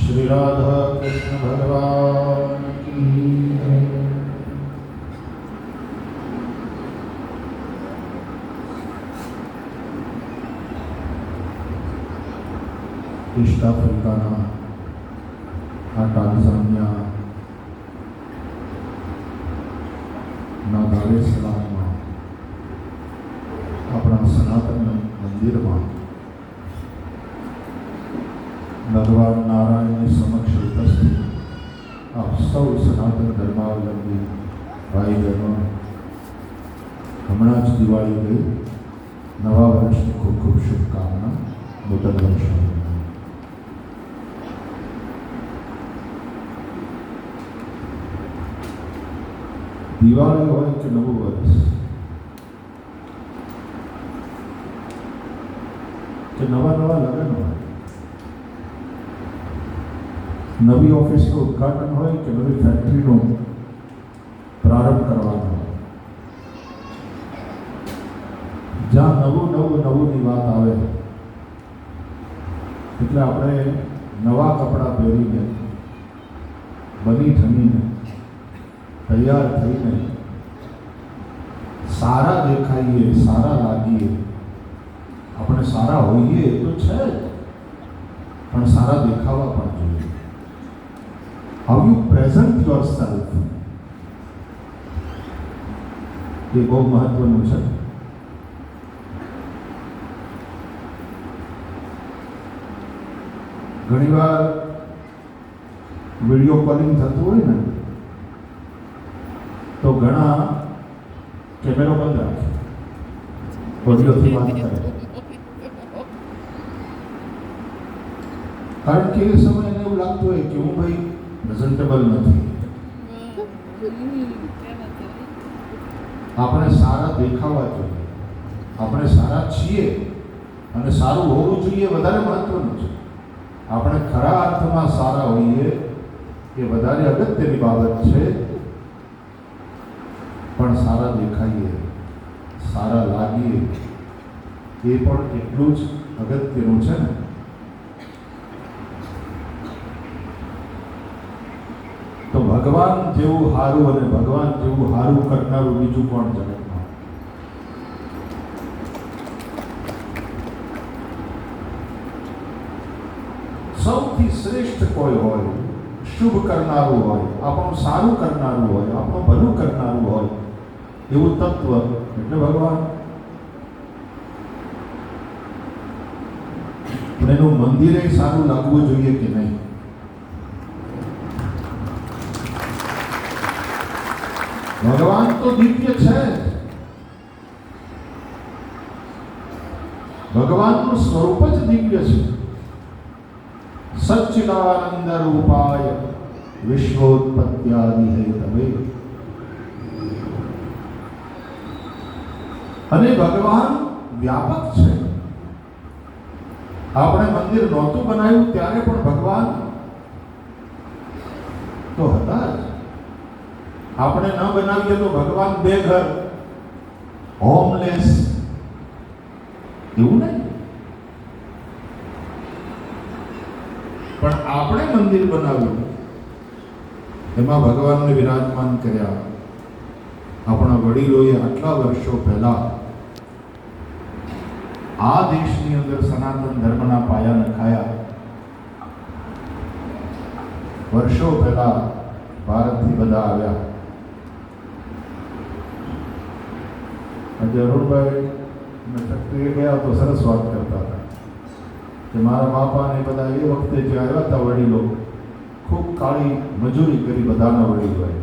श्री राधा कृष्ण भगवान की ईस्ट आफ्रिकाના આ ટાંઝાનિયાના દાર એસ સલામમાં આપણા સનાતન મંદિરમાં ભગવાન નારાયણની સમક્ષ ઉપસ્થિત આપ સૌ સનાતન ધર્માવલંબી ભાઈ બહેનો, હમણાં જ દિવાળી ગઈ, નવા વર્ષની ખૂબ ખૂબ શુભકામના. નૂતન વર્ષ દિવાળી હોય કે નવું વર્ષ કે નવા લગ્ન હોય, નવી ઓફિસનું ઉદ્ઘાટન હોય કે નવી ફેક્ટરીનો પ્રારંભ કરવાનો હોય, જ્યાં નવુંની વાત આવે એટલે આપણે નવા કપડાં પહેરીને, બની ઠનીને, તૈયાર થઈને સારા દેખાઈએ, સારા લાગીએ. આપણે સારા હોઈએ તો છે જ, પણ સારા દેખાવા પણ જોઈએ. How you present yourself એ બહુ મહત્વનું છે. ઘણીવાર વિડીયો કોલિંગ થતું હોય ને તો ઘણા કેમેરો બંધ રાખે, ઓડિયોથી વાત કરે, કારણ કે એ સમયે એને એવું લાગતું હોય કે હું ભાઈ પ્રેઝન્ટેબલ નથી. આપણે સારા દેખાવા જોઈએ, આપણે સારા છીએ અને સારું હોવું જોઈએ વધારે મહત્વનું છે. આપણે ખરા અર્થમાં સારા હોઈએ એ વધારે અગત્યની બાબત છે, પણ સારા દેખાઈએ, સારા લાગીએ એ પણ એટલું જ અગત્યનું છે ને. તો ભગવાન જેવું સારું અને ભગવાન જેવું સારું કરનારું બીજું કોણ જગતમાં? સૌથી શ્રેષ્ઠ કોઈ હોય, શુભ કરનારું હોય, આપણું સારું કરનારું હોય, આપણું ભલું કરનારું હોય એવું તત્વ એટલે ભગવાન. એનું મંદિરે સારું લાગવું જોઈએ કે નહીં? ભગવાન તો દિવ્ય છે, ભગવાનનું સ્વરૂપ જ દિવ્ય છે. સચ્ચિદાનંદ રૂપાય વિશ્વોત્પત્યાદિ હેતવે. અને ભગવાન વ્યાપક છે. આપણે મંદિર નહોતું બનાવ્યું ત્યારે પણ ભગવાન તો હતા જ. આપણે ન બનાવીએ તો ભગવાન બેઘર, હોમલેસ, એવું નહીં. પણ આપણે મંદિર બનાવ્યું, એમાં ભગવાનને વિરાજમાન કર્યા. આપણા વડીલોએ આટલા વર્ષો પહેલા આ દેશની અંદર સનાતન ધર્મના પાયા નખાયા. વર્ષો પહેલા ભારતથી બધા આવ્યા. આજે અરુણભાઈ ફેક્ટરીએ ગયા તો સરસ વાત કરતા હતા કે મારા બાપા ને બધા એ વખતે જે આવ્યા હતા વડીલો, ખૂબ કાળી મજૂરી કરી બધાના વડીલોએ.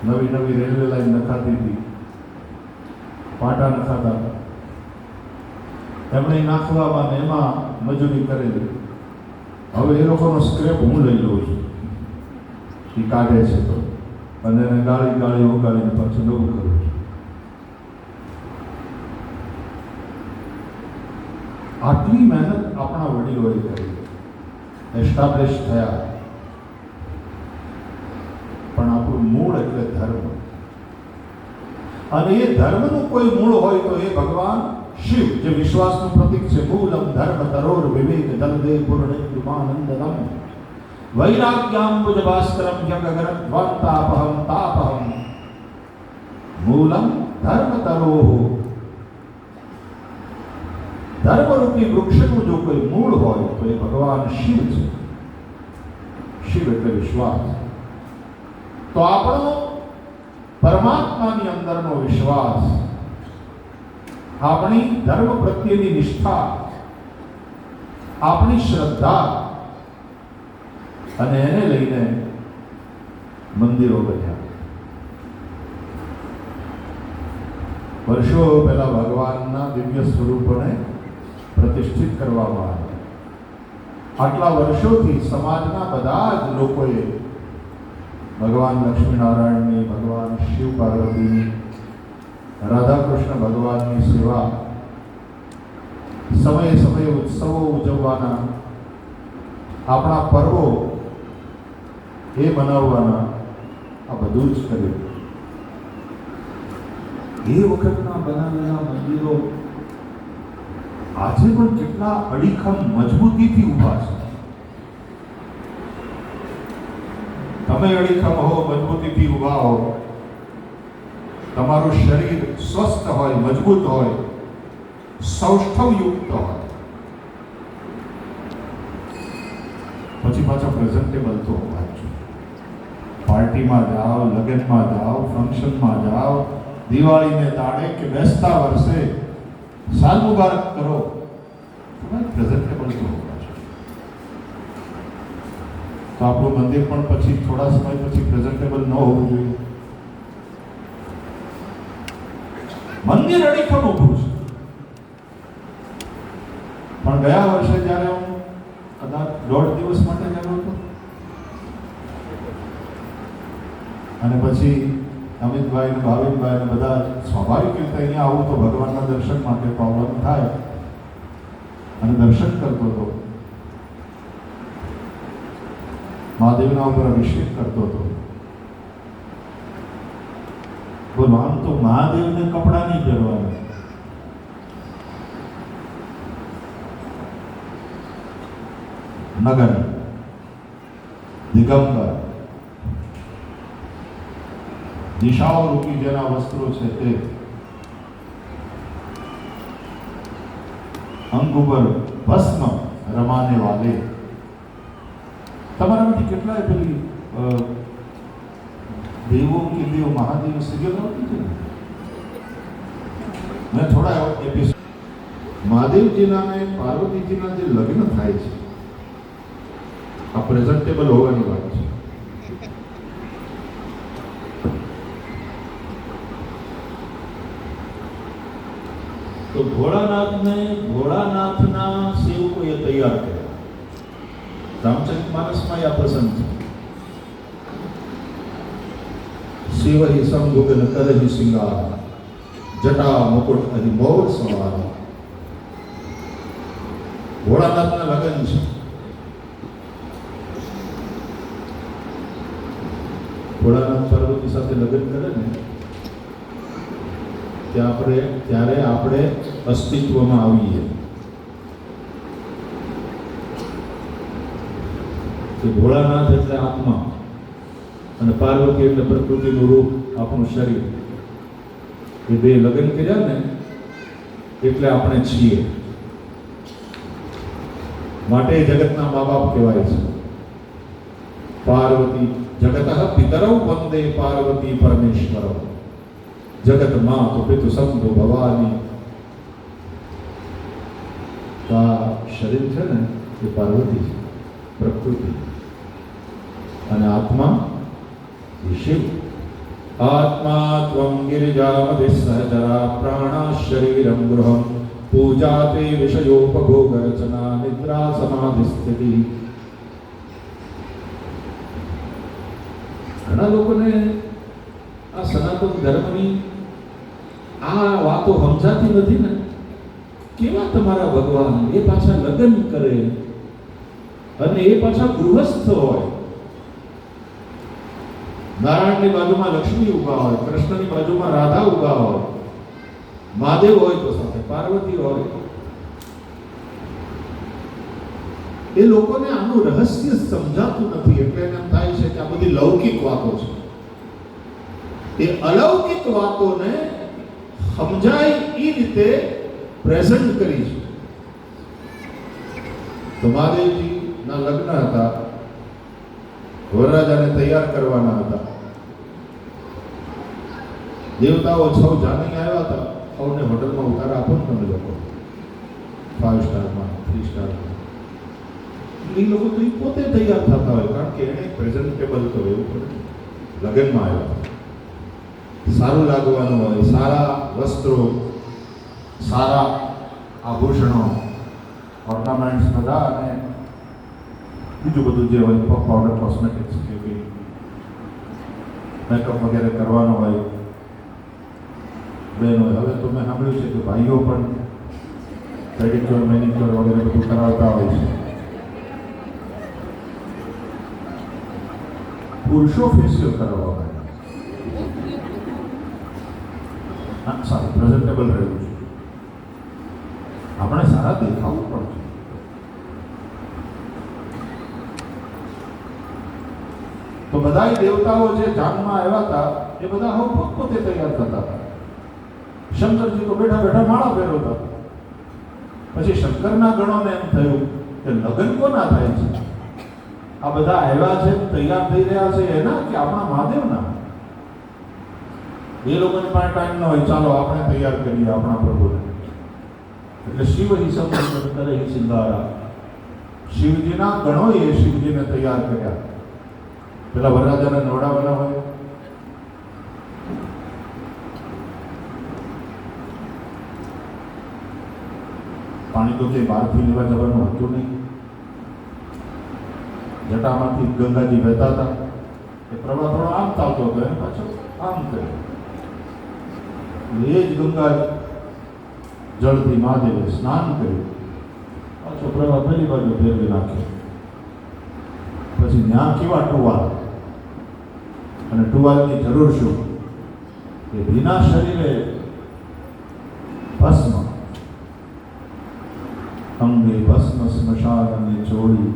નવી રેલવે લાઈન નખાતી હતી, પાટા નખાતા, એમણે નાખવામાં ને એમાં મજૂરી કરેલી. હવે એ લોકોનો સ્ક્રેપ હું લઈ લઉં છું, એ કાઢે છે તો, અને એને ગાળી ઉગાડીને પાછું નવું કરું છું. આટલી મહેનત આપણા વડીલોએ કરી, એસ્ટાબ્લિશ થયા. પણ આપણું મૂળ એટલે ધર્મ. અને એ ધર્મનું કોઈ મૂળ હોય તો એ ભગવાન શિવ, જે વિશ્વાસનું પ્રતીક છે. મૂલમ ધર્મ તરોર વિવેક દલદે પૂર્ણેન્દ્રમાનંદનમ વૈરાગ્યાંબુજ ભાસ્કરમ જગગરમ તાપહમ તાપહમ મૂલમ ધર્મ તરોહ. ધર્મરૂપી વૃક્ષનું જો કોઈ મૂળ હોય તો એ ભગવાન શિવ છે. શિવ એટલે વિશ્વાસ. તો આપણો પરમાત્માની અંદરનો વિશ્વાસ, આપણી ધર્મ પ્રત્યેની નિષ્ઠા, આપણી શ્રદ્ધા, અને એને લઈને મંદિરો બન્યા. વર્ષો પહેલા ભગવાનના દિવ્ય સ્વરૂપોને પ્રતિષ્ઠિત કરવામાં આવ્યા. આટલા વર્ષોથી સમાજના બધા જ લોકોએ ભગવાન લક્ષ્મીનારાયણની, ભગવાન શિવ પાર્વતીની, રાધા કૃષ્ણ ભગવાનની સેવા, સમયે સમયે ઉત્સવો ઉજવવાના, આપણા પર્વો એ મનાવવાના, આ બધું જ કર્યું. એ વખતના બનાવેલા મંદિરો આજે પણ કેટલા અડીખમ મજબૂતીથી ઊભા છે. તમે અડીખમ હો, મજબૂતીથી ઊભા હો, તમારું શરીર સ્વસ્થ હોય, મજબૂત હોય, સૌષ્ઠવયુક્ત હોય, પછી પાછા પ્રેઝન્ટેબલ તો હોવા જ જોઈએ. પાર્ટીમાં જાઓ, લગ્નમાં જાઓ, ફંક્શનમાં જાઓ, દિવાળીને દાડે કે બેસતા વર્ષે સાલ મુબારક કરો, તમારે પ્રેઝન્ટેબલ તો હોવા જોઈએ. તો આપણું મંદિર પણ પછી થોડા સમય પછી પ્રેઝન્ટેબલ ન હોવું જોઈએ. મંદિર અડીખમ ઊભું છે. પણ ગયા વર્ષે જ્યારે હું કદાચ 1.5 દિવસ માટે ગયો હતો, અને પછી અમિતભાઈ ને ભાવિનભાઈ ને બધા સ્વાભાવિક રીતે અહીંયા આવું તો ભગવાનના દર્શન માટે તો આવવાનું થાય, અને દર્શન કરતો હતો, મહાદેવના ઉપર અભિષેક કરતો હતો. બોલો, આમ તો મહાદેવને કપડા નહીં પહેરવાના, નગર દિગંબર દિશાઓ રૂપી જેના વસ્ત્રો છે તે, અંગ ઉપર ભસ્મ રમાને વાલે. તમારામાંથી કેટલાય પેલી દેવો કે દેવ મહાદેવ સિરિયલ આવતી હતી ને, મેં થોડા એપિસોડ. મહાદેવજીના અને પાર્વતીજીના જે લગ્ન થાય છે, આ પ્રેઝન્ટેબલ હોવાની વાત છે. તો ભોળાનાથના સેવકોએ તૈયાર કર્યા. રામચરિતમાનસમાં આ પ્રસંગ છે. શિવહિ સંભુગન કરહિ સિંગાર, જટા મુકુટ અધિ મોર સવાર. ભોળાનાથના લગ્ન છે. ભોળાનાથ પાર્વતી સાથે લગ્ન કરે ને ત્યારે આપણે અસ્તિત્વમાં આવીએ. ભોળાનાથ એટલે આત્મા અને પાર્વતી એટલે પ્રકૃતિનું રૂપ, આપણું શરીર. એ બે લગ્ન કર્યા ને એટલે આપણે છીએ. માટે જગતના મા બાપ કહેવાય છે. પાર્વતી જગત પિતરૌ વંદે પાર્વતી પરમેશ્વર. જગત માં તો પિતુ સંતો ભવાની. આ શરીર છે ને એ પાર્વતી છે, પ્રકૃતિ, અને આત્મા એ શિવ. આત્મા ત્વં ગિરિજામધિ સહચરા પ્રાણા શરીરમ ગૃહમ પૂજાતે વિષયોપભોગ રચના નિદ્રા સમાધિ સ્થિતિ. ઘણા લોકોને આ સનાતન ધર્મની આ વાતો સમજાતી નથી ને. કેવા તમારા ભગવાન, એ પાછા લગ્ન કરે અને એ પાછા ગૃહસ્થ હોય. નારાયણની બાજુમાં લક્ષ્મી ઊભા હોય, કૃષ્ણની બાજુમાં રાધા ઊભા હોય, મહાદેવ હોય તો સાથે પાર્વતી હોય. એ લોકોને આનું રહસ્ય સમજાતું નથી, એટલે એને એમ થાય છે કે આ બધી લૌકિક વાતો છે. એ અલૌકિક વાતોને સમજાય એ રીતે પ્રેઝન્ટ કરી છે. તો મહાદેવજીના લગ્ન હતા, વરરાજાને તૈયાર કરવાના હતા. દેવતાઓ સૌ જાણી આવ્યા હતા. સૌને હોટલમાં ઉતારા આપો ને તમે લોકો, 5 સ્ટારમાં, 3 સ્ટારમાં. એ લોકો તો પોતે તૈયાર થતા હોય, કારણ કે એને પ્રેઝન્ટેબલ તો એવું પડે. લગ્નમાં આવ્યા, સારું લાગવાનું હોય, સારા વસ્ત્રો, સારા આભૂષણો, ઓર્નામેન્ટ્સ બધા, અને બીજું બધું જે હોય, પાવડર, કોસ્મેટિક્સ કે મેકઅપ વગેરે કરવાનો હોય. બહેનો, હવે તો મેં સાંભળ્યું છે કે ભાઈઓ પણ પેડિક્યોર, મેનિક્યોર વગેરે બધું કરાવતા હોય છે. પુરુષો ફેશિયલ કરાવવા માટે સારું પ્રેઝન્ટેબલ રહેવું છે. આપણે સારા દેખાવું પણ છે. તો બધા દેવતાઓ જે જાનમાં આવ્યા હતા એ બધા હવે પોતે તૈયાર થતા હતા. શંકરજી તો બેઠા બેઠા માળા ફેરવતા. પછી શંકરના ગણોને એમ થયું કે લગ્ન કોના થાય છે? આ બધા આવ્યા છે, તૈયાર થઈ રહ્યા છે એના કે આપણા મહાદેવના? એ લોકોની પાસે ટાઈમ ન હોય, ચાલો આપણે તૈયાર કરીએ આપણા પ્રભુને. એટલે શિવ હિસમ કરે સિંગારા. શિવજીના ગણોએ શિવજીને તૈયાર કર્યા. પેલા વરરાજાને નવડાવવાના હોય, પાણી તો કંઈ બહારથી લેવા જવાનું હતું નહીં. જટામાંથી ગંગાજી વહેતા હતા. એ પ્રવાહ થોડો આમ ચાલતો હતો, એને પાછો આમ કર્યો. એ જ ગંગા જળથી મહાદેવે સ્નાન કર્યું, પાછો પ્રવાહ પેલી બાજુ ફેરવી નાખ્યો. પછી ત્યાં કેવા ટુવાલ, અને ટુવાલની જરૂર શું? કે ભીના શરીરે ભસ્મ, અંગે ભસ્મ સ્મશાનની ચોળી,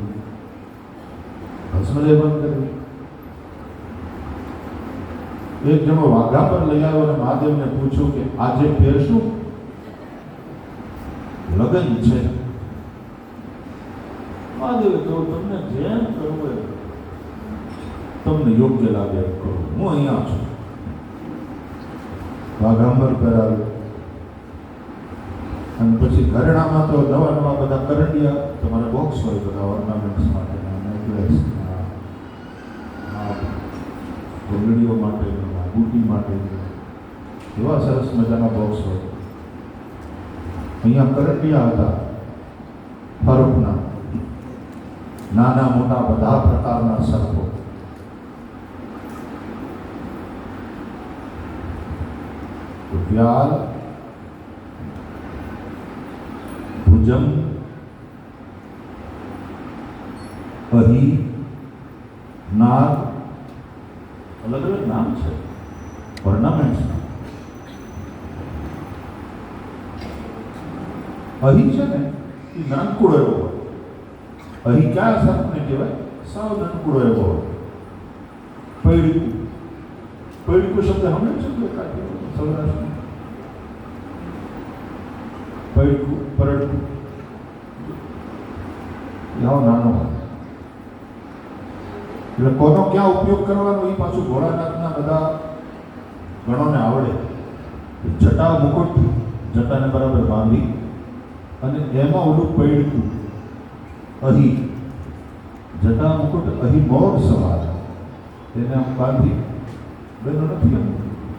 ભસ્મ લેવન કર્યું. એક જણો વાઘા પર લઈ આવ્યો અને મહાદેવને પૂછ્યું કે આજે પહેરશું? લગ્ન છે. મહાદેવે કહ્યું તમને જેમ કરવું હોય, તમને યોગ્ય લાગે એમ કરો, હું અહીંયા છું. વાઘાંબર પહેરાવ્યો. અને પછી ઘરેણામાં તો નવા નવા બધા કરંડિયા, તમારા બોક્સ હોય બધા ઓર્નામેન્ટ્સ માટેના, નેકલેસના, ઘોંઘડીઓ માટેના, બુટી માટેના, એવા સરસ મજાના બોક્સ હોય. અહીંયા કરંડિયા હતા ફરકના, નાના મોટા બધા પ્રકારના સર્પો. વ્યાલ, ભુજંગ, અહી, નાગ, અલગ અલગ નામ છે ઓર્નામેન્ટ્સના. અહી છે ને એ નાનકુડો એવો હોય. અહી કયા સર્પને કહેવાય? સાવ નાનકુડો એવો હોય. પૈડકું, પૈડકું શબ્દ હમણાં છે સૌરાષ્ટ્રમાં. પૈડકું, પરડકું, આવો નાનો હોય. એટલે કોનો ક્યાં ઉપયોગ કરવાનો એ પાછું ભોળાનાથના બધા ગણોને આવડે. જટા મુકુટ, જટાને બરાબર બાંધી અને એમાં ઓલું પૈડકું, અહીં જટા મુકુટ, અહીં મોર સવાર, એને આમ બાંધી, બેનો નથી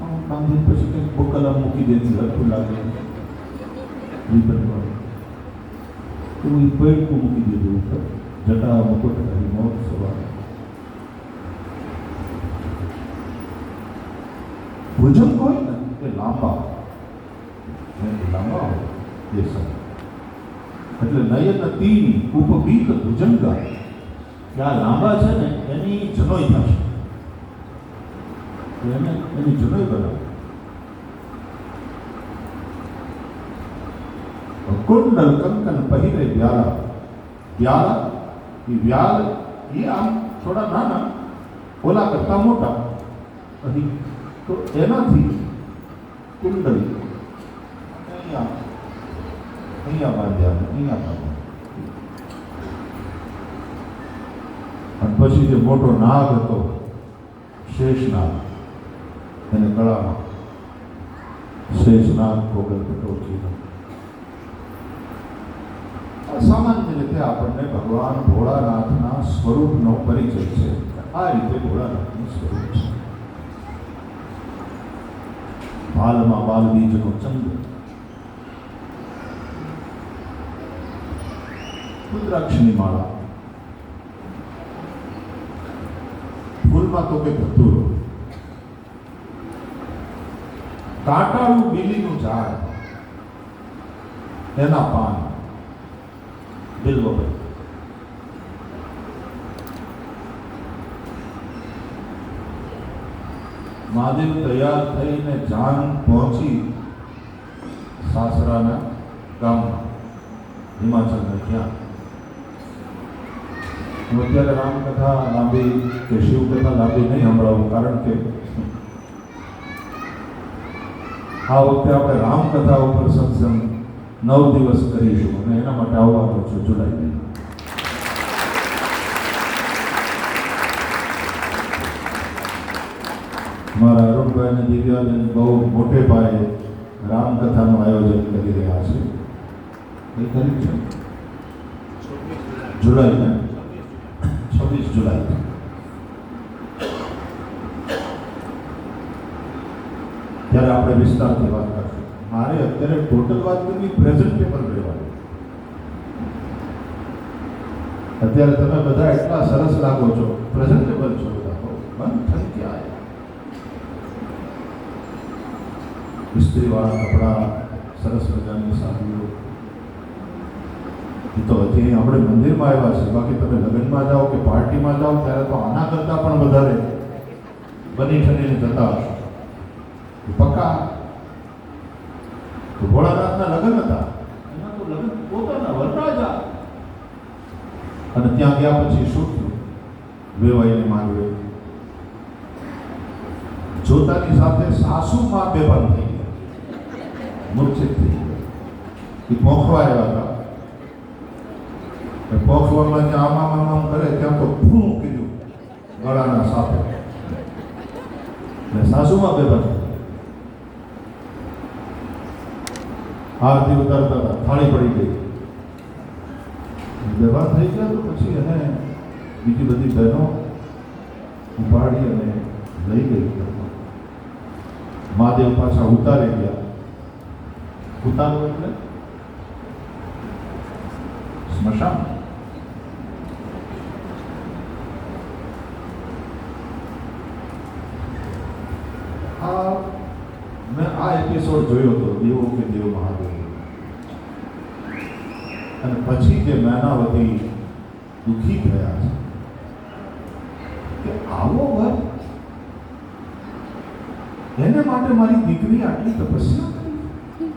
આમ બાંધી પછી કંઈક બોકલ આમ મૂકી દેતી, હરખું લાગે રીબનમાં, એવું એ પૈડકું મૂકી દીધું ઉપર. જટા મુકુટ, અહીં મોર સવાર. ભુજંગ હોય ને એ લાંબા, લાંબા હોય એ સમય. એટલે નયન તીન ઉપબીક ભુજંગા, આ લાંબા છે ને એની જનોઈ થશે. એને એની જુનાઈ બનાવી. કુંડલ કંકન પહેરે વ્યાલા. વ્યાલા એ વ્યાલ એ આમ થોડા નાના, ઓલા કરતા મોટા, અહીં તો એનાથી કુંડલી અહીંયા અહીંયા બાંધ્યા, અહીંયા બાંધ્યા. અને પછી જે મોટો નાગ હતો, શેષનાગ, એને ગળામાં શેષનાગ ગોગલ પટોચી. સામાન્ય રીતે આપણને ભગવાન ભોળાનાથના સ્વરૂપનો પરિચય છે. આ રીતે ભોળાનાથનું સ્વરૂપ છે. ભાલમાં બાલ બીજનો ચંદ્ર, રુદ્રાક્ષની માળા, ફૂલમાં તો કે ધતુરો, કાંટાળું બીલીનું ઝાડ, એના પાન, બિલ્વવૃક્ષ. મહાદેવ તૈયાર થઈને જાન પહોંચી સાસરાના ગામમાં, હિમાચલને ત્યાં. હું અત્યારે રામકથા લાંબી કે શિવકથા લાંબી નહીં સંભળાવું, કારણ કે આ વખતે આપણે રામકથા ઉપર સત્સંગ 9 દિવસ કરીશું અને એના માટે આવવાનો છું જુલાઈ. મારા અરુણભાઈ અને દિવ્યાબેન બહુ મોટે પાયે રામકથાનું આયોજન કરી રહ્યા છે. એ કરી છે જુલાઈ, 26 જુલાઈ. ત્યારે આપણે વિસ્તારથી વાત કરશું. મારે અત્યારે ટોટલ વાત કરવી પ્રેઝન્ટેબલ રહેવાનું. અત્યારે તમે બધા એટલા સરસ લાગો છો, પ્રેઝન્ટેબલ છો બધા, બંધ થઈ ગયા. ઇસ્ત્રીવાળા કપડાં, સરસ મજાની સાડીઓ. એ તો હજી આપણે મંદિરમાં આવ્યા છે, બાકી તમે લગ્નમાં જાઓ કે પાર્ટીમાં જાઓ ત્યારે તો આના કરતાં પણ વધારે બની ઠનીને જતા હશો. પક્કા તો ભોળાનાથના લગ્ન હતા, એના તો લગ્ન પોતાના વરરાજા. અને ત્યાં ગયા પછી શું થયું? વેવાઈને માંગવે જોતાની સાથે સાસુમાં બેભાન થઈ ગયા, મૂર્છિત થઈ ગયા. એ પોખવા આવ્યા હતા. પોખવામાં ત્યાં આમ કરે ત્યાં તો ફૂં કીધું ગળાના સાથે, સાસુમાં બેભાન. આરતી ઉતારતા હતા, થાળી પડી ગઈ, બેભાન થઈ ગયા. તો પછી એને બીજી બધી બહેનો ઉપાડી અને લઈ ગઈ. મહાદેવ પાછા ઉતારી ગયા. ઉતારો એટલે સ્મશાન. મેં આ એપિસોડ જોયો હતો, દેવો કે દેવ મહાદેવ. અને પછી જે મેનાવતી દુઃખી થયા છે કે આવો વર, એને માટે મારી દીકરી આટલી તપસ્યા કરી.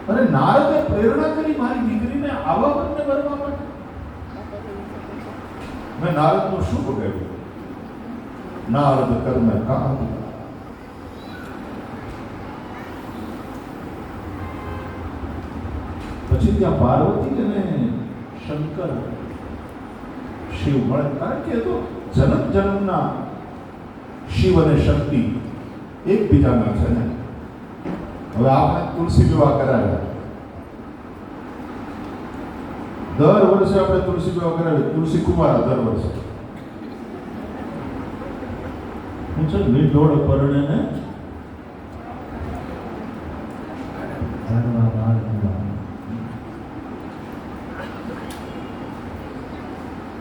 અરે નારદે પ્રેરણા કરી મારી દીકરીને આવા વરને વરવા માટે. મેં નારદનું શું બગાડ્યું? નારદ કર્મ કામ. પછી ત્યાં પાર્વતી અને શંકર શિવ મળે, કારણ કે તો જન્મ જન્મના શિવ અને શક્તિ એકબીજાના છે ને. હવે આપણે તુલસી વિવાહ કરાવ્યા, દર વર્ષે આપણે તુલસી વિવાહ કરાવીએ. તુલસી કુમારા દર વર્ષે હું છે મીઠોડ પરણે ને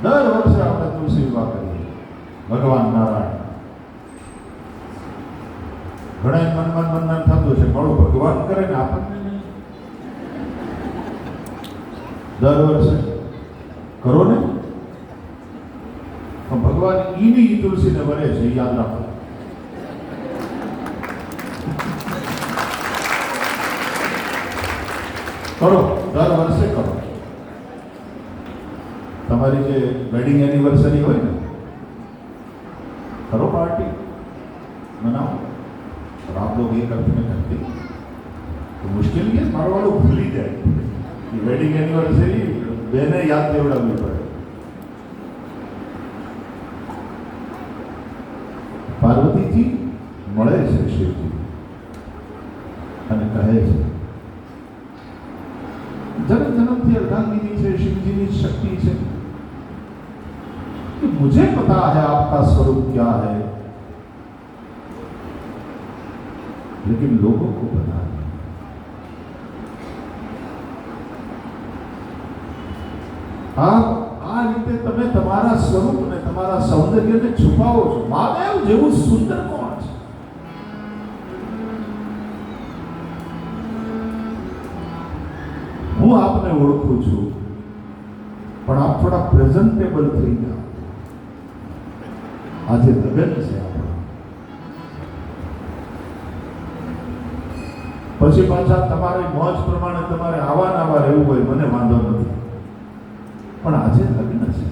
દર વર્ષે આપણે તુલસી વિવાહ કરીએ. ભગવાન નારાયણ ઘણા મનમાં થતું છે, મારું ભગવાન કરે ને આપણને દર વર્ષે કરો ને. પણ ભગવાન ઈ ઈવી તુલસીને વરે છે, એ યાદ રાખો. કરો, દર વર્ષે કરો. તમારી જે વેડિંગ એનિવર્સરી હોય ને, करो पार्टी, मनाओ. और आप लोग ये करते में करते तो मुश्किल ये मारो वालों भूल ही जाए कि वेडिंग एनिवर्सरी बेने याद देवड़ावी पड़े. पार्वती जी મળે છે શિવજી અને કહે છે જન્મ જन्मથી અર્ધાંગીની છે, શિવજીની શક્તિ છે कि मुझे पता है आपका स्वरूप क्या है, लेकिन लोगों को पता नहीं. आप आ रीते તમે તમારા સ્વરૂપને, તમારા સૌંદર્યને છુપાવો છો. મહાદેવ જેવું સુંદર કોણ છે? હું આપને ઓળખું છું, પણ આપ થોડા પ્રેઝન્ટેબલ થઈ જાઓ. આજે લગ્ન છે આપણા, પછી પાછા તમારી મોજ પ્રમાણે તમારે આવા નાવા રહેવું હોય, મને વાંધો નથી, પણ આજે લગ્ન છે.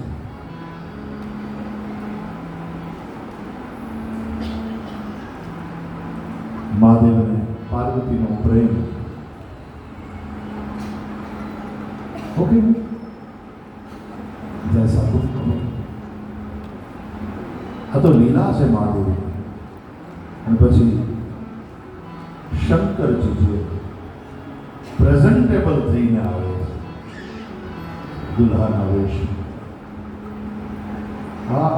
મહાદેવને પાર્વતીનો પ્રેમ. ઓકે, જૈસા તુમ કહો. આ તો લીલા છે મહાદેવ. અને પછી શંકરજી જે પ્રેઝન્ટેબલ થઈને આવે છે દુલ્હાના વેશ. હા,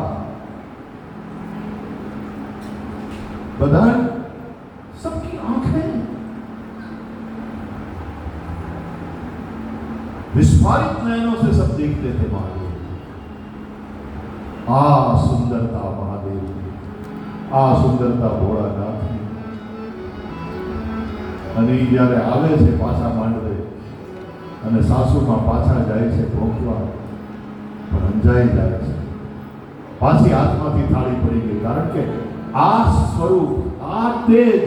બધા सबकी आंखें विस्फारित नयनों से सब देखते थे महादेव. आ सुंदरता महादेव की, आ सुंदरता भोળાનાથ की. અને જ્યારે આવે છે પાછા માંડવે અને સાસુમાં પાછા જાય છે ભોગવા, પણ અંજાઈ જાય છે. પાછી હાથમાંથી થાળી પડી ગઈ, કારણ કે આ સ્વરૂપ, આ તેજ,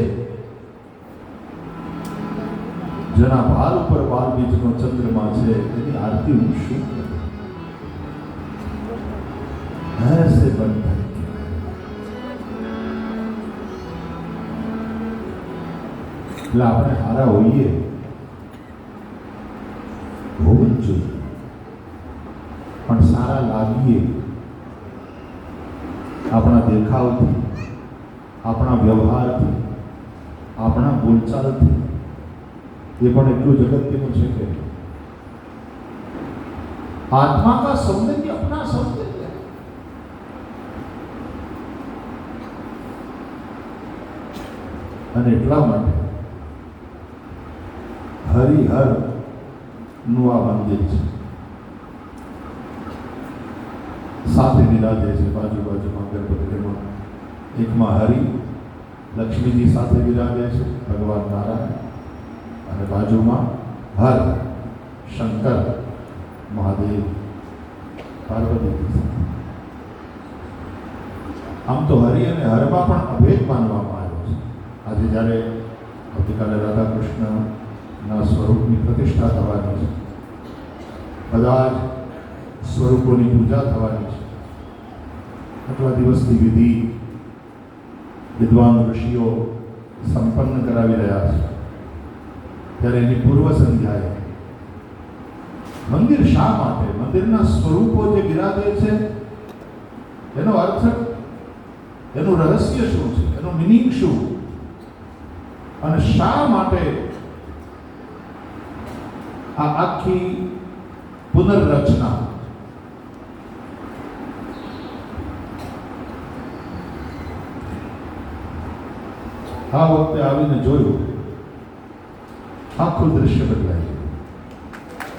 જેના ભાર ઉપર 12 બીજનો ચંદ્રમા છે, એની આરતી હું શું કરું? ऐसे बनता है. એટલે આપણે હારા હોઈએ, હોવું જ જોઈએ, પણ સારા લાગીએ. આપણા દેખાવથી, આપણા વ્યવહારથી, આપણા બોલચાલથી. ये પણ એટલું જગત્યનું છે કે आत्मा का सौंदर्य अपना सौंदर्य. અને એટલા માટે હરિહર નું આ મંદિર છે. સાથે બિરાજે છે બાજુમાં ગર્ભગૃહમાં. એકમાં હરિ લક્ષ્મીજી સાથે બિરાજે છે, ભગવાન નારાયણ, અને બાજુમાં હર શંકર મહાદેવ પાર્વતીજી સાથે. આમ તો હરિ અને હરમાં પણ અભેદ માનવામાં આવ્યો છે. આજે જ્યારે આવતીકાલે રાધા કૃષ્ણના સ્વરૂપની પ્રતિષ્ઠા થવાની છે, બધા જ સ્વરૂપોની પૂજા થવાની છે. આટલા દિવસની વિધિ વિદ્વાન ઋષિઓ સંપન્ન કરાવી રહ્યા છે. ત્યારે એની પૂર્વ સંધ્યાએ મંદિર શા માટે, મંદિરના સ્વરૂપો જે બિરાજે છે એનો અર્થ, એનું રહસ્ય શું છે, એનું મિનિંગ શું, અને શા માટે આ આખી પુનર્રચના. આ વખતે આવીને જોયું, આખું દ્રશ્ય બદલાય.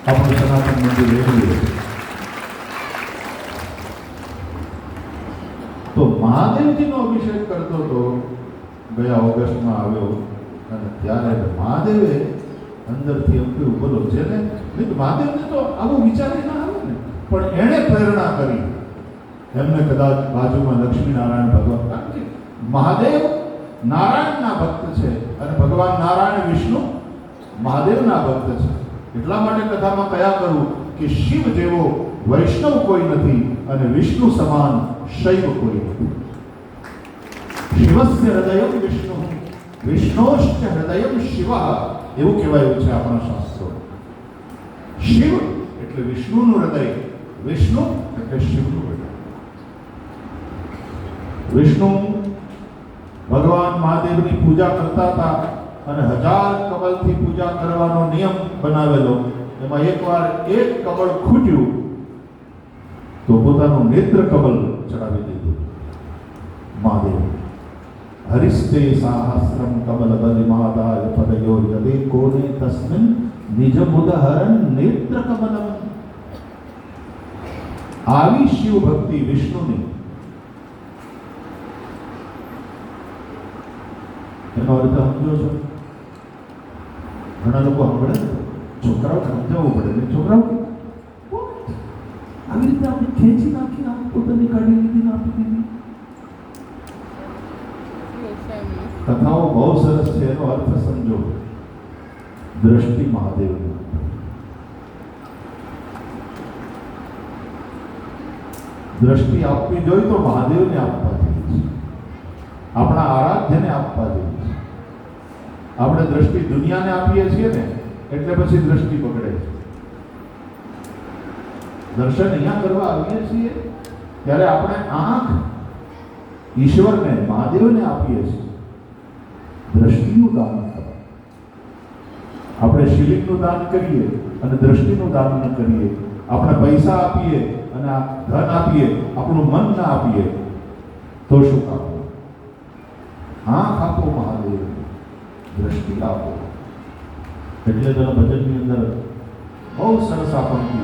આપણું સનાતન મંદિર એવું છે. તો મહાદેવજીનો અભિષેક કરતો હતો, ગયા ઓગસ્ટમાં આવ્યો, અને ત્યારે મહાદેવે અંદરથી એમ કહ્યું, બોલો જેને મહાદેવને તો આવું વિચારી ના આવે ને, પણ એણે પ્રેરણા કરી એમને કદાચ બાજુમાં લક્ષ્મીનારાયણ ભગવાન, કારણ કે મહાદેવ નારાયણના ભક્ત છે અને ભગવાન નારાયણ વિષ્ણુ મહાદેવના ભક્ત છે. એટલા માટે કથામાં કયા કરું કે શિવ જેવો વૈષ્ણવ કોઈ નથી અને વિષ્ણુ સમાન શૈવ કોઈ નથી. શિવસ્ય હૃદયમ વિષ્ણુ વિષ્ણોશ્ચ હૃદયમ શિવ, એવું કહેવાયું છે આપણા શાસ્ત્રો. શિવ એટલે વિષ્ણુનું હૃદય, વિષ્ણુ એટલે શિવનું હૃદય. વિષ્ણુ ભગવાન મહાદેવની પૂજા કરતા હતા અને 1000 કમળથી પૂજા કરવાનો નિયમ બનાવેલો. એમાં એકવાર એક કમળ ખૂટ્યું તો પોતાનું નેત્ર કમળ ચડાવી દીધું મહાદેવ. હરિસ્તે સાહસ્રમ કમલ બલિમાદાય પદયો યદે કોને તસ્મિન નિજ મુદહરન નેત્ર કમલમ. આવી શિવ ભક્તિ વિષ્ણુની. એનો અર્થ સમજો છો? ઘણા લોકો સાંભળે, છોકરાઓ સમજાવવું પડે ને છોકરાઓ આવી રીતે આપણે ખેંચી નાખીને આમ પોતાની કાઢી લીધી આપી દીધી. કથાઓ બહુ સરસ છે, એનો અર્થ સમજો. દ્રષ્ટિ મહાદેવની. દ્રષ્ટિ આપવી જોઈએ તો મહાદેવને આપવા જોઈએ છે, આપણા આરાધ્યને આપવા જોઈએ છે. આપણે દ્રષ્ટિ દુનિયાને આપીએ છીએ ને એટલે પછી દ્રષ્ટિ બગડે છે. દર્શન અહીંયા કરવા આવીએ છીએ ત્યારે આપણે આંખ ઈશ્વરને મહાદેવને આપીએ છીએ. દ્રષ્ટિનું દાન કરો. આપણે શિવલિંગનું દાન કરીએ અને દ્રષ્ટિનું દાન ન કરીએ, આપણે પૈસા આપીએ અને આ ધન આપીએ, આપણું મન ના આપીએ તો શું કામ? આંખ આપો મહાદેવ, દ્રષ્ટિ આપો. એટલે તો ભજનની અંદર બહુ સરસ આપણને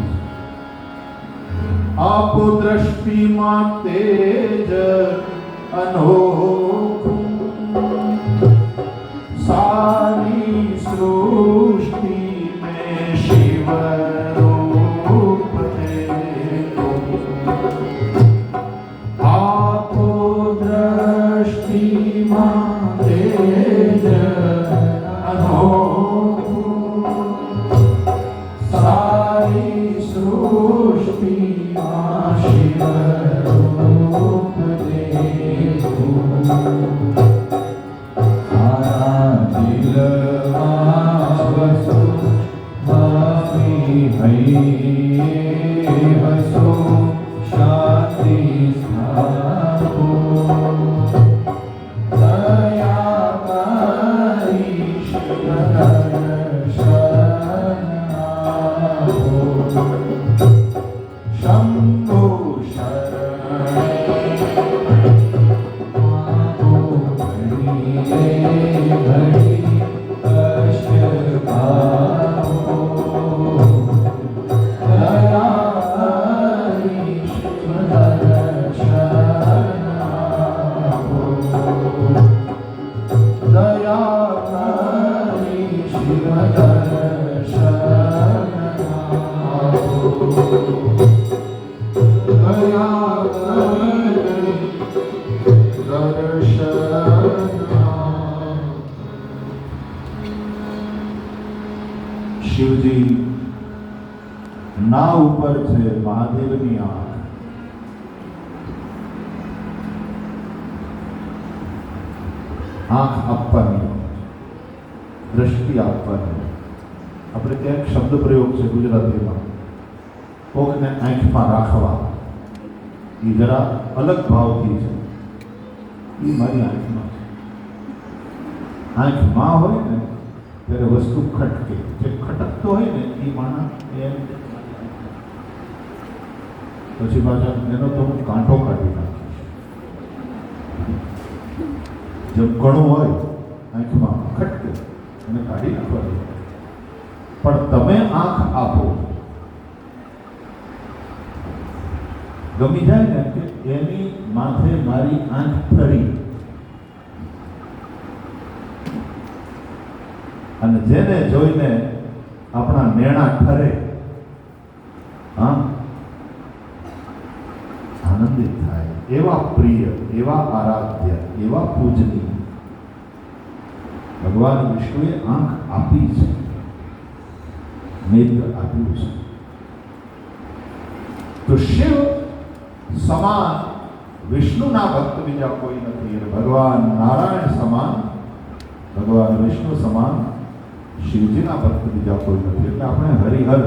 આપો દ્રષ્ટિમાં તેજ અનોખું, સારી સૃષ્ટિ में शिव रूप देखो, आपो दृष्टिમાં तेज अनोखું, सारी सृष्टिમાં शिव रूप देखो. હસો શાંતિ સ્થાપો, દયાકારી શિવ દર્શન આપો. શંભો શિવજી ના ઉપર છે મહાદેવની આંખ. આંખ આપવાની, દ્રષ્ટિ આપવાની. આપણે ત્યાં શબ્દ પ્રયોગ છે ગુજરાતીમાં, કોકને આંખમાં રાખવા. એ જરા અલગ ભાવથી છે. એ મારી આંખમાં છે. આંખમાં હોય ને ત્યારે વસ્તુ ખટકે. જે ખટકતો હોય ને એ માણસ એમ પછી પાછા એનો તો હું કાંઠો કાઢી નાખીશ. જેમ કણું હોય આંખમાં ખટકે અને કાઢી નાખવાનું. પણ તમે આંખ આપો, ગમી જાય ને કે એની માથે મારી આંખ ફરી, અને જેને જોઈને આપણા નેણા ઠરે, આનંદિત એવા પ્રિય, એવા આરાધ્ય, એવા પૂજનીય ભગવાન વિષ્ણુએ આંખ આપી છે, નેત્ર આપ્યું છે. તો શિવ સમાન વિષ્ણુના ભક્ત બીજા કોઈ નથી. ભગવાન નારાયણ સમાન, ભગવાન વિષ્ણુ સમાન શિવજીના ભક્ત બીજા કોઈ નથી. એટલે આપણે હરિહર,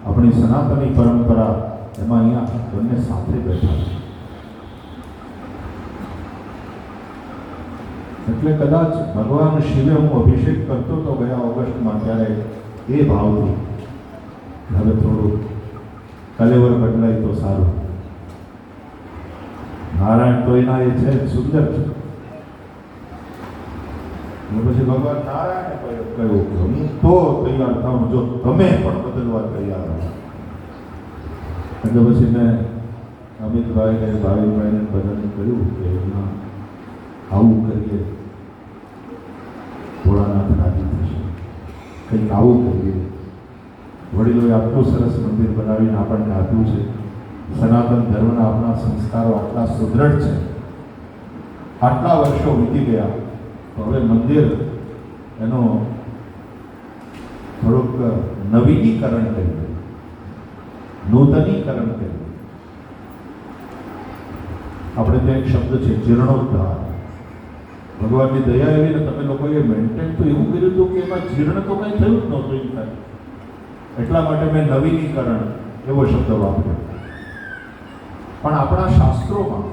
આપણી સનાતની પરંપરા, એમાં અહીંયા બંને સાથે બેઠા છે. એટલે કદાચ ભગવાન શિવે હું અભિષેક કરતો તો ગયા ઓગસ્ટમાં, ત્યારે એ ભાવથી હવે થોડું કલેવર બદલાય તો સારું. નારાયણ તો એના એ છે સુંદર છે. પછી ભગવાન નારાયણે કહ્યું કે હું તો તૈયાર થાઉં જો તમે પણ બદલવા તૈયાર હો. એટલે પછી મેં અમિતભાઈને, ભાવિકભાઈને બધાને કહ્યું કે એમાં આવું કરીએ, ભોળાનાથ રાજી થશે, કંઈક આવું કરીએ. વડીલોએ આટલું સરસ મંદિર બનાવીને આપણને આપ્યું છે. સનાતન ધર્મના આપણા સંસ્કારો આટલા સુદૃઢ છે. આટલા વર્ષો વીતી ગયા, તો હવે મંદિર એનો થોડુંક નવીનીકરણ કરીએ, નૂતનીકરણ કરીએ. આપણે ત્યાં એક શબ્દ છે જીર્ણોદ્ધાર. ભગવાનની દયા એવી ને તમે લોકોએ મેન્ટેન તો એવું કર્યું હતું કે એમાં જીર્ણ તો કંઈ થયું જ નહોતું એમ થાય. એટલા માટે મેં નવીનીકરણ એવો શબ્દ વાપર્યો. પણ આપણા શાસ્ત્રોમાં,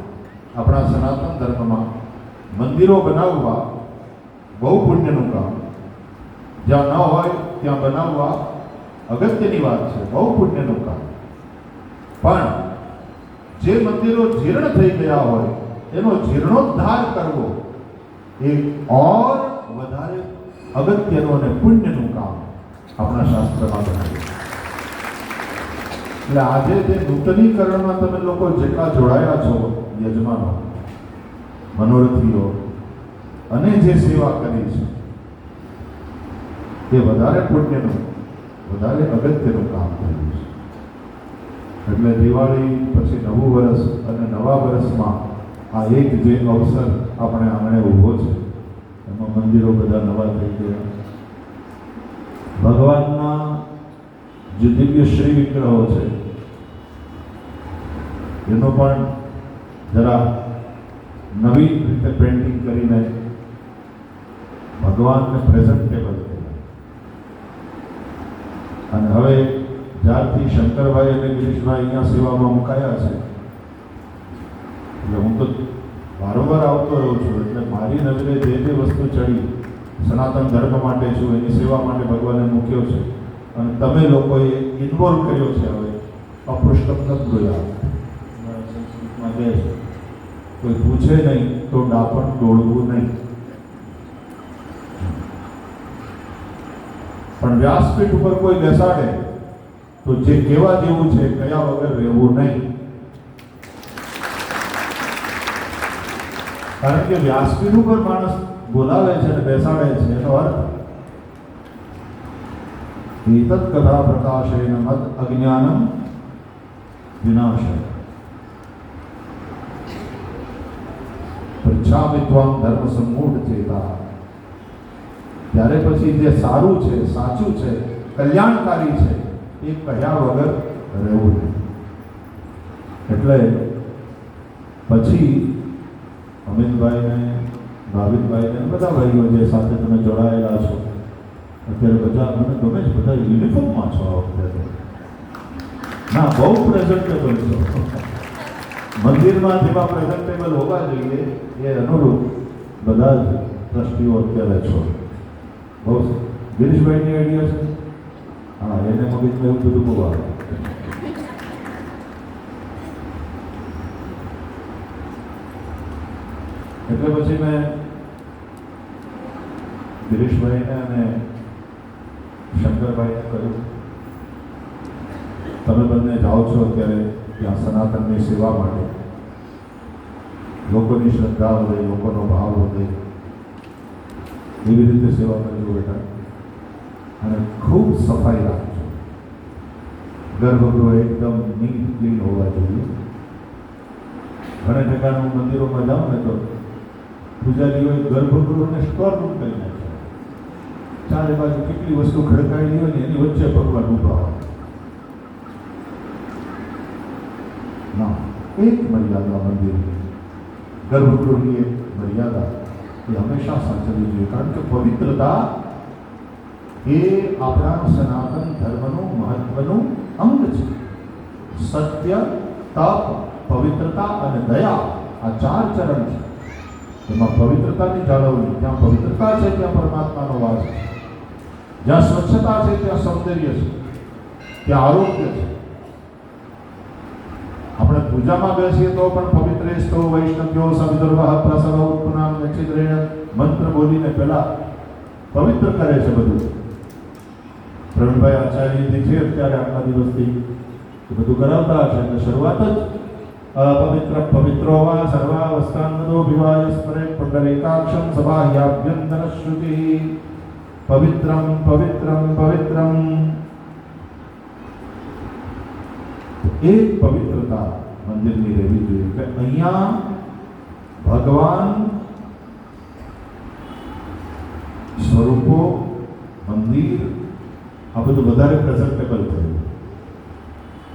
આપણા સનાતન ધર્મમાં મંદિરો બનાવવા બહુ પુણ્યનું કામ. જ્યાં ન હોય ત્યાં બનાવવા અગત્યની વાત છે, બહુ પુણ્યનું કામ. પણ જે મંદિરો જીર્ણ થઈ ગયા હોય એનો જીર્ણોદ્ધાર કરવો એ ઓર વધારે અગત્યનું અને પુણ્યનું કામ આપણા શાસ્ત્રમાં બનાવ્યું. એટલે આજે જે નૂતનીકરણમાં તમે લોકો જેટલા જોડાયા છો, યજમાનો, મનોરથીઓ, અને જે સેવા કરી છે, તે વધારે પુણ્યનું, વધારે અગત્યનું કામ કર્યું છે. એટલે દિવાળી પછી નવું વર્ષ અને નવા વર્ષમાં આ એક જે અવસર આપણે આંગણે ઊભો છે, એમાં મંદિરો બધા નવા થઈ ગયા. ભગવાનના જે દિવ્ય શ્રી વિગ્રહો છે એનો પણ જરા નવી રીતે પેઇન્ટિંગ કરીને ભગવાનને પ્રેઝન્ટેબલ કર્યા. અને હવે જ્યારથી શંકરભાઈ અને ગિરીશભાઈ અહીંયા સેવામાં મુકાયા છે, એટલે હું તો વારંવાર આવતો રહું છું. એટલે મારી નજરે જે વસ્તુ ચડી, સનાતન ધર્મ માટે છું, એની સેવા માટે ભગવાને મૂક્યો છે. અને તમે લોકોએ ઇન્વોલ્વ કર્યો છે. હવે અપૃષ્ટમ ન જોયા સંસ્કૃતમાં કહે છે, કોઈ પૂછે નહીં તો ડાપણ દોડવું નહીં. પણ વ્યાસપીઠ ઉપર કોઈ બેસાડે તો જે કહેવા જેવું છે કયા વગર રહેવું નહીં. કારણ કે વ્યાસપીઠ ઉપર માણસ બોલાવે છે અને બેસાડે છે, એનો અર્થ એતત કથા પ્રકાશેન મદ અજ્ઞાનમ વિનાશય પૃચ્છામિ ત્વં ધર્મ સંમૂઢ ચેતા. ત્યારે પછી જે સારું છે, સાચું છે, કલ્યાણકારી છે, એ કહ્યા વગર રહેવું નહીં. એટલે પછી અમિતભાઈને, ભાવિકભાઈને, બધા ભાઈઓ જે સાથે તમે જોડાયેલા છો, અત્યારે બધા મને ગમે છે, બધા યુનિફોર્મમાં છો આ વખતે. ના, બહુ પ્રેઝન્ટેબલ છો. મંદિરમાં જેવા પ્રેઝન્ટેબલ હોવા જોઈએ એ અનુરૂપ બધા જ ટ્રસ્ટીઓ અત્યારે છો. બહુ ગિરીશભાઈની આઈડિયા છે. હા, એને મગજમાં એવું બધું બહુ આવે. એટલે પછી મેં ગિરીશભાઈને અને શંકરભાઈને કહ્યું, તમે બંને જાઓ છો અત્યારે ત્યાં સનાતનની સેવા માટે. લોકોની શ્રદ્ધા વધે, લોકોનો ભાવ વધે, એવી રીતે સેવા કરજો બેટા. અને ખૂબ સફાઈ રાખજો. ગર્ભગૃહ એકદમ નીટ ક્લીન હોવા જોઈએ. ઘણા ઠેકાણા મંદિરોમાં જાઓ ને તો પૂજારીઓએ ગર્ભગૃહને સ્ટોર રૂમ કરી નાખ્યા. ચારે બાજુ કેટલી વસ્તુ ખડકાયેલી હોય ને એની વચ્ચે ભગવાન ઊભા હોય. ના, એક મર્યાદા મંદિરની, ગર્ભગૃહની એક મર્યાદા એ હંમેશા સાચવવી જોઈએ. કારણ કે પવિત્રતા એ આપણા સનાતન ધર્મનું મહત્વનું અંગ છે. સત્ય, તપ, પવિત્રતા અને દયા આ 4 ચરણ છે. એમાં પવિત્રતાની જાળવણી, જ્યાં પવિત્રતા છે ત્યાં પરમાત્માનો વાસ છે, જ્યાં સ્વચ્છતા છે ત્યાં સૌંદર્ય છે, ત્યાં આરોગ્ય છે. આપણે પૂજામાં બેસીએ તો પણ પવિત્રેસ્તો વૈષ્ણવ્યો સવિદુર્વઃ પ્રસવ ઉત્પન્નામ નક્ષત્રેણ મંત્ર બોલીને પહેલા પવિત્ર કરે છે બધું. પ્રવીણભાઈ આચાર્યજી છે અત્યારે આટલા દિવસથી બધું કરાવતા છે એટલે શરૂઆત જ પવિત્ર પવિત્રો વા સર્વાવસ્થાનદો વિવાય સ્મરે પુંડરીકાક્ષમ સભાહ્યાભ્યંતર શ્રુતિ પવિત્રમ પવિત્રમ પવિત્રમ. એક પવિત્રતા મંદિરની રહેવી જોઈએ કે અહીંયા ભગવાન સ્વરૂપો, મંદિર આ બધું વધારે પ્રેઝન્ટેબલ થયું.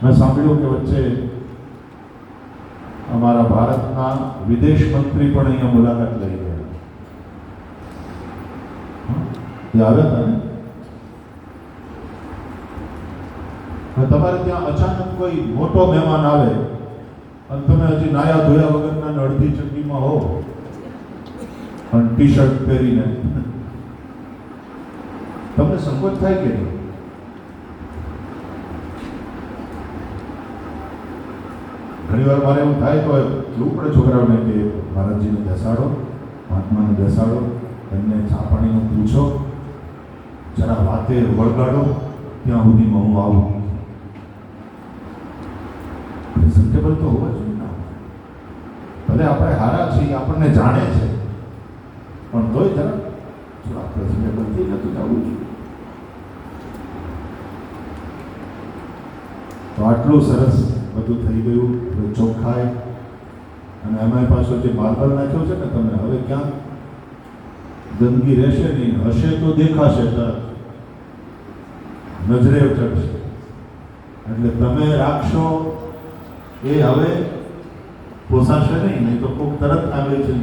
મેં સાંભળ્યું કે વચ્ચે અમારા ભારતના વિદેશ મંત્રી પણ અહીંયા મુલાકાત લઈ ગયા. એ આવ્યા હતા ને? તમારે ત્યાં અચાનક કોઈ મોટો મહેમાન આવે અને તમે હજી નાયા ધોયા વગરના અડધી ચડ્ડીમાં હો અને ટી શર્ટ પહેરીને, તમને સંકોચ થાય કે નહીં? ઘણી વાર મારે એવું થાય તો એવું પડે છોકરાઓને કે મહારાજજીને બેસાડો, મહાત્માને બેસાડો, એમને ચા પાણીનું પૂછો, જરા વાતે વળગાડો, ત્યાં સુધીમાં હું આવું. પ્રેઝન્ટેબલ તો હોવા જોઈએ ને. ભલે આપણે હારા છીએ, આપણને જાણે છે, પણ તોય જરા થોડા પ્રેઝન્ટેબલ થઈ જતું જવું જોઈએ. તો આટલું સરસ બધું થઈ ગયું, ચોખ્ખાઈ, અને એમાં પાછો જે માર્બલ નાખ્યો છે ને તમે, હવે ક્યાંક ગંદકી રહેશે નહીં. હશે તો દેખાશે, નજરે ચડશે. એટલે તમે રાખશો એ હવે પોસાશે નહીં, નહીં તો કોઈક તરત આવે છે.